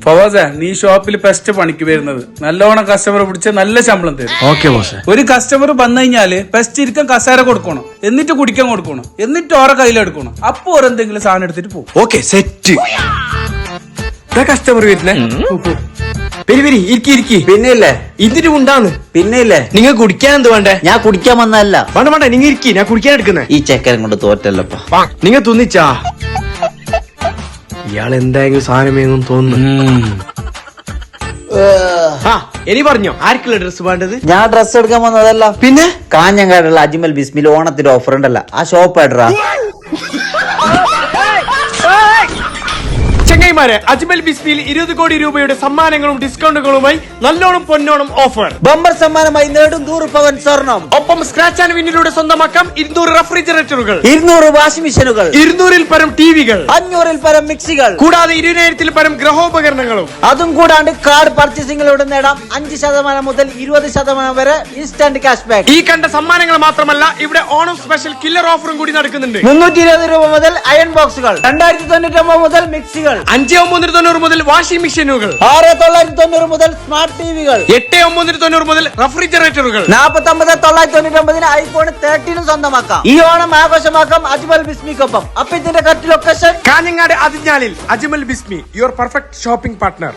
ഫവാസേ, നീ ഷോപ്പിൽ പെസ്റ്റ് പണിക്ക് വരുന്നത് നല്ലോണം കസ്റ്റമർ പിടിച്ച് നല്ല ശമ്പളം തരും. Okay boss. ഒരു കസ്റ്റമർ വന്നു കഴിഞ്ഞാല് പെസ്റ്റ് ഇരിക്കാൻ കസേര കൊടുക്കണം, എന്നിട്ട് കുടിക്കാൻ കൊടുക്കണം, എന്നിട്ട് ഓരോ കയ്യിലെടുക്കണം. അപ്പൊ ഓരെന്തെങ്കിലും സാധനം എടുത്തിട്ട് പോകും. Okay set. കസ്റ്റമർ വരുന്നേ. പെരി പെരി ഇരിക്കി ഇരിക്കി. പിന്നെ ഇല്ലേ? ഇതിന് ഉണ്ടാന്ന്. പിന്നെ ഇല്ലേ? നിങ്ങൾ കുടിക്കാൻ എന്ത് വേണ്ടേ? ഞാൻ കുടിക്കാൻ വന്നതല്ല. വേണ്ട വേണ്ട, നിങ്ങൾ ഇരിക്കി, ഞാൻ കുടിക്കാൻ എടുക്കുന്നേ. ഈ ചെക്കരം കൊണ്ട് തോറ്റല്ലപ്പാ. നിങ്ങൾ തുന്നിച്ചാ ഇയാൾ എന്തായെങ്കിലും സാധനമേന്നും തോന്നുന്നു. ഇനി പറഞ്ഞോ, ആർക്കുള്ള ഡ്രസ് വേണ്ടത്? ഞാൻ ഡ്രസ് എടുക്കാൻ വന്നതല്ല. പിന്നെ കാഞ്ഞങ്ങാടുള്ള അജ്മൽ ബിസ്മിൽ ഓണത്തിന്റെ ഓഫർ ഉണ്ടല്ല, ആ ഷോപ്പ് ആയിട്ടാ. ചെങ്ങൈമാരെ, അജ്മൽ ബിസ്മിയിൽ 20 കോടി രൂപയുടെ സമ്മാനങ്ങളും ഡിസ്കൗണ്ടുകളുമായി നല്ലോണം പൊന്നോണം ഓഫർ. ബമ്പർ സമ്മാനമായി നേടും 100 പവൻ സ്വർണം. ഒപ്പം സ്ക്രാച്ച് ആൻഡ് വിന്നിലൂടെ സ്വന്തമാക്കാം 200 റെഫ്രിജറേറ്ററുകൾ, 200 വാഷിംഗ് മെഷീനുകൾ, 200-ൽ പരം ടിവികൾ, 500-ൽ പരം മിക്സികൾ, കൂടാതെ 20,000-ൽ പരം ഗൃഹോപകരണങ്ങളും. അതും കൂടാണ്ട് കാർഡ് പർച്ചേസിംഗിലൂടെ നേടാം 5% മുതൽ 20% വരെ ഇൻസ്റ്റന്റ് ക്യാഷ് ബാക്ക്. ഈ കണ്ട സമ്മാനങ്ങൾ മാത്രമല്ല, ഇവിടെ ഓണം സ്പെഷ്യൽ കില്ലർ ഓഫറും കൂടി നടക്കുന്നുണ്ട്. 320 രൂപ മുതൽ അയൺ ബോക്സുകൾ, 2099 മുതൽ മിക്സികൾ, 5,990 മുതൽ വാഷിംഗ് മെഷീനുകൾ, 6,990 മുതൽ സ്മാർട്ട് ടിവികൾ, 8,990 മുതൽ റെഫ്രിജറേറ്ററുകൾ, 49,990 ഐഫോൺ 13 സ്വന്തമാക്കാം. ഈ ഓണം ആഘോഷമാക്കാം അജ്മൽ ബിസ്മിക്കൊപ്പം. അപ്പൊ ഇതിന്റെ കറക്റ്റ് ലൊക്കേഷൻ കാഞ്ഞങ്ങാട് അതിഞ്ഞാലിൽ Ajmal Bismi, your perfect shopping partner.